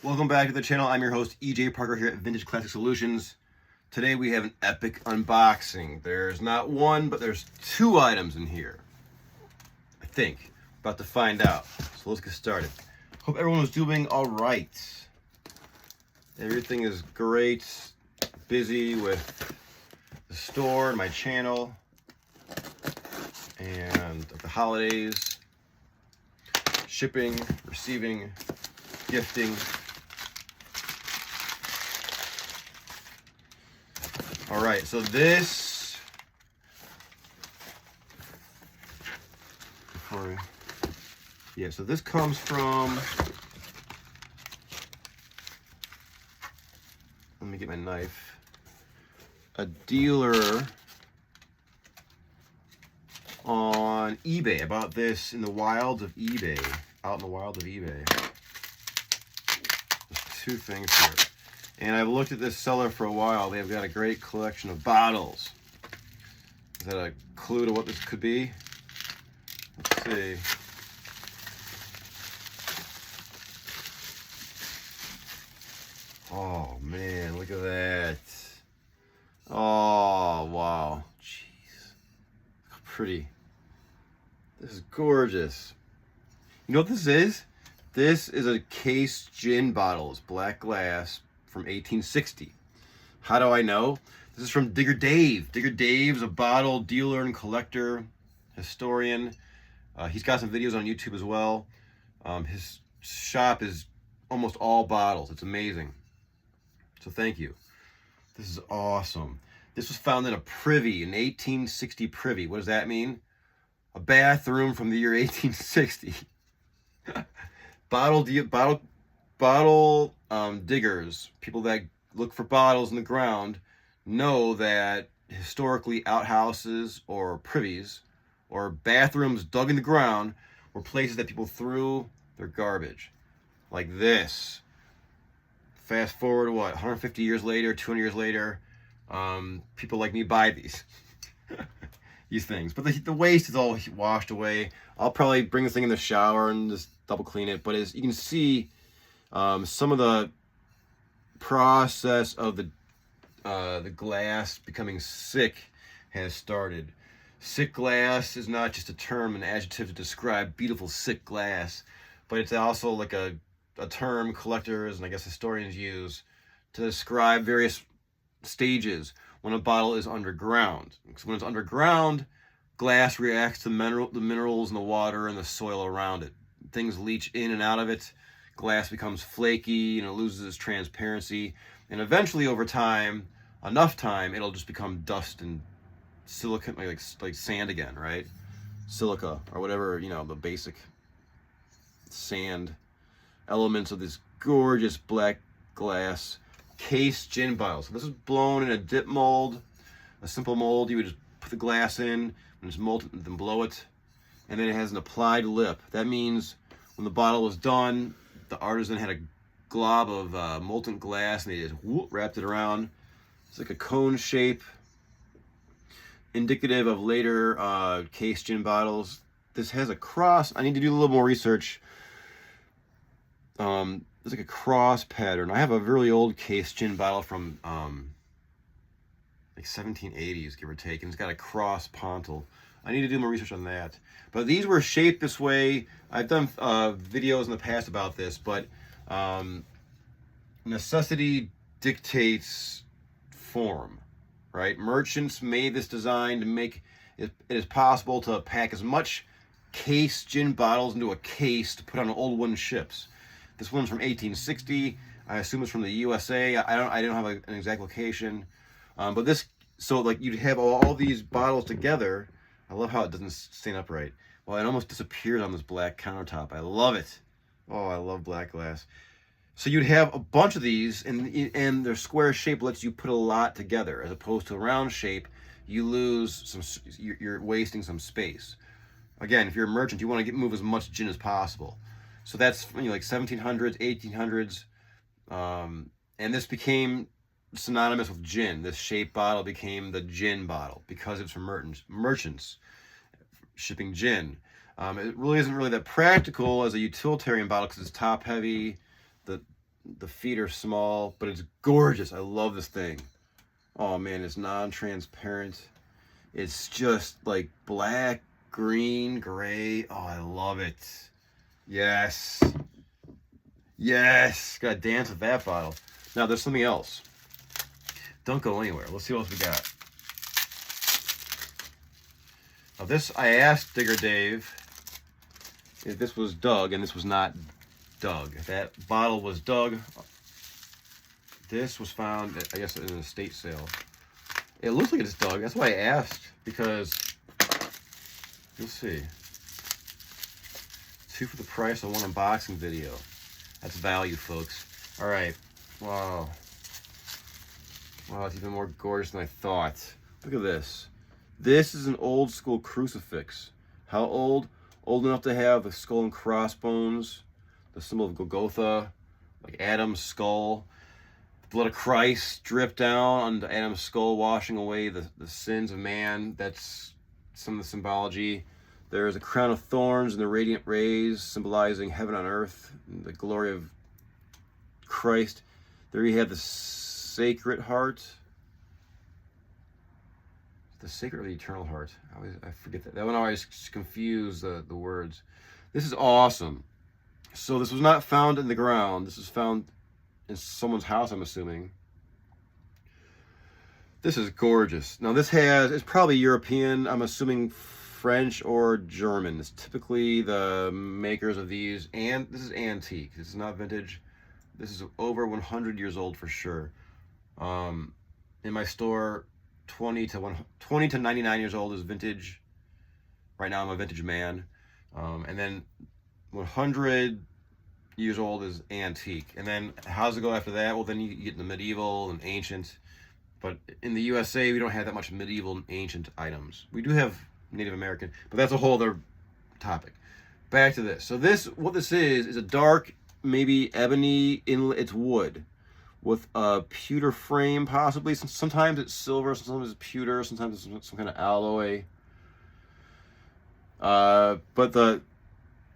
Welcome back to the channel. I'm your host, EJ Parker here at Vintage Classic Solutions. Today we have an epic unboxing. There's not one, but there's two items in here. I think. About to find out. So let's get started. Hope everyone was doing all right. Everything is great. Busy with the store and my channel. And the holidays. Shipping, receiving, gifting. All right, so this, so this comes from, let me get my knife, a dealer on eBay. I bought this in the wilds of eBay, out in the wild of eBay. There's two things here. And I've looked at this seller for a while. They've got a great collection of bottles. Is that a clue to what this could be? Let's see. Oh man, look at that. Oh wow. Jeez. How pretty. This is gorgeous. You know what this is? This is a case gin bottles, black glass, from 1860. How do I know? This is from Digger Dave. Digger Dave's a bottle dealer and collector, historian. He's got some videos on YouTube as well. His shop is almost all bottles. It's amazing. So thank you. This is awesome. This was found in a privy, an 1860 privy. What does that mean? A bathroom from the year 1860. Bottle diggers, people that look for bottles in the ground, know that historically outhouses or privies or bathrooms dug in the ground were places that people threw their garbage. Like this. Fast forward, what, 150 years later, 200 years later, people like me buy these. These things. But the waste is all washed away. I'll probably bring this thing in the shower and just double clean it. But as you can see, some of the process of the glass becoming sick has started. Sick glass is not just a term, an adjective to describe beautiful sick glass, but it's also like a term collectors and I guess historians use to describe various stages when a bottle is underground. So when it's underground, glass reacts to the minerals in the water and the soil around it. Things leach in and out of it. Glass becomes flaky and it loses its transparency. And eventually, over time, enough time, it'll just become dust and silicon, like sand again, right? Silica or whatever, you know, the basic sand elements of this gorgeous black glass case gin bottle. So this is blown in a dip mold, a simple mold. You would just put the glass in when it's molten, then blow it, and then it has an applied lip. That means when the bottle was done, the artisan had a glob of molten glass and they just wrapped it around. It's like a cone shape, indicative of later case gin bottles. This has a cross. I need to do a little more research. There's like a cross pattern. I have a really old case gin bottle from like 1780s, give or take, and it's got a cross pontil. I need to do more research on that. But these were shaped this way. I've done videos in the past about this, but necessity dictates form, right? Merchants made this design to make it is possible to pack as much case gin bottles into a case to put on old wooden ships. This one's from 1860. I assume it's from the USA. I don't have an exact location, but this, so like you'd have all these bottles together. I love how it doesn't stand upright. Well, it almost disappeared on this black countertop. I love it. Oh, I love black glass. So you'd have a bunch of these, and their square shape lets you put a lot together, as opposed to a round shape. You lose some. You're wasting some space. Again, if you're a merchant, you want to move as much gin as possible. So that's, you know, like 1700s, 1800s, and this became synonymous with gin. This shape bottle became the gin bottle because it's from merchants shipping gin. It really isn't really that practical as a utilitarian bottle because it's top heavy. The The feet are small, but it's gorgeous. I love this thing. Oh man, it's non-transparent. It's just like black, green, gray. Oh, I love it. Yes. Yes. Gotta dance with that bottle. Now there's something else. Don't go anywhere. Let's see what else we got. Now this, I asked Digger Dave if this was Doug, and this was not Doug. That bottle was Doug. This was found, I guess, in an estate sale. It looks like it's Doug. That's why I asked, because you'll see. 2 for the price of 1 unboxing video. That's value, folks. All right. Wow. Wow, it's even more gorgeous than I thought. Look at this. This is an old school crucifix. How old? Old enough to have the skull and crossbones, the symbol of Golgotha, like Adam's skull. The blood of Christ dripped down onto Adam's skull, washing away the sins of man. That's some of the symbology. There's a crown of thorns and the radiant rays symbolizing heaven on earth, and the glory of Christ. There you have the Sacred Heart. The Sacred or the Eternal Heart? I forget that. That one always confuse the words. This is awesome. So this was not found in the ground. This was found in someone's house, I'm assuming. This is gorgeous. Now this it's probably European, I'm assuming French or German. It's typically the makers of these, and this is antique. This is not vintage. This is over 100 years old for sure. In my store, 20 to 99 years old is vintage. Right now I'm a vintage man. And then 100 years old is antique. And then how's it go after that? Well, then you get the medieval and ancient. But in the USA, we don't have that much medieval and ancient items. We do have Native American, but that's a whole other topic. Back to this. So what this is a dark, maybe ebony inlay. It's wood with a pewter frame, possibly. Sometimes it's silver, sometimes it's pewter, sometimes it's some kind of alloy. But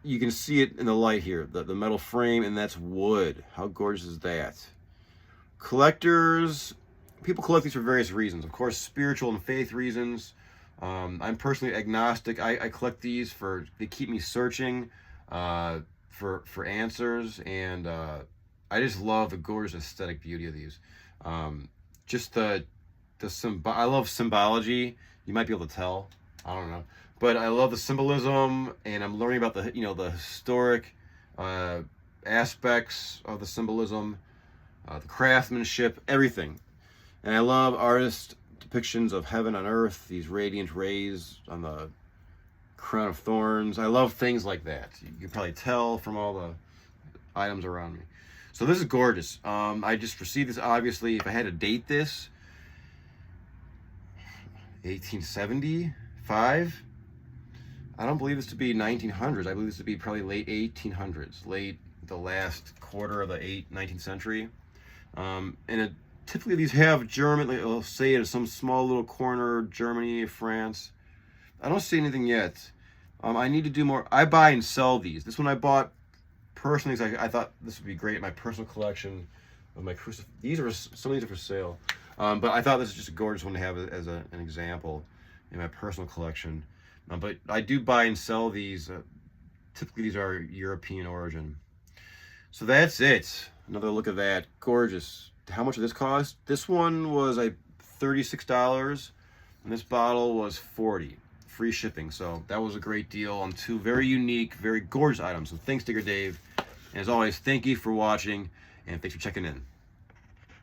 you can see it in the light here, the metal frame, and that's wood. How gorgeous is that? Collectors, people collect these for various reasons. Of course, spiritual and faith reasons. I'm personally agnostic. I collect these they keep me searching for answers, and I just love the gorgeous aesthetic beauty of these. Just I love symbology. You might be able to tell. I don't know, but I love the symbolism, and I'm learning about the historic aspects of the symbolism, the craftsmanship, everything. And I love artist depictions of heaven on earth, these radiant rays on the crown of thorns. I love things like that. You can probably tell from all the items around me. So this is gorgeous. I just received this, obviously. If I had to date this, 1875? I don't believe this to be 1900s. I believe this to be probably late 1800s, the last quarter of the 19th century. Typically these have German, like I'll say in some small little corner, Germany, France. I don't see anything yet. I need to do more. I buy and sell these. This one I bought personally because I thought this would be great in my personal collection of my crucifix. Some of these are for sale. But I thought this is just a gorgeous one to have as an example in my personal collection. But I do buy and sell these. Typically these are European origin. So that's it. Another look at that. Gorgeous. How much did this cost? This one was $36, and this bottle was $40. Free shipping. So that was a great deal on 2 very unique, very gorgeous items. So thanks, Digger Dave. And as always, thank you for watching, and thanks for checking in.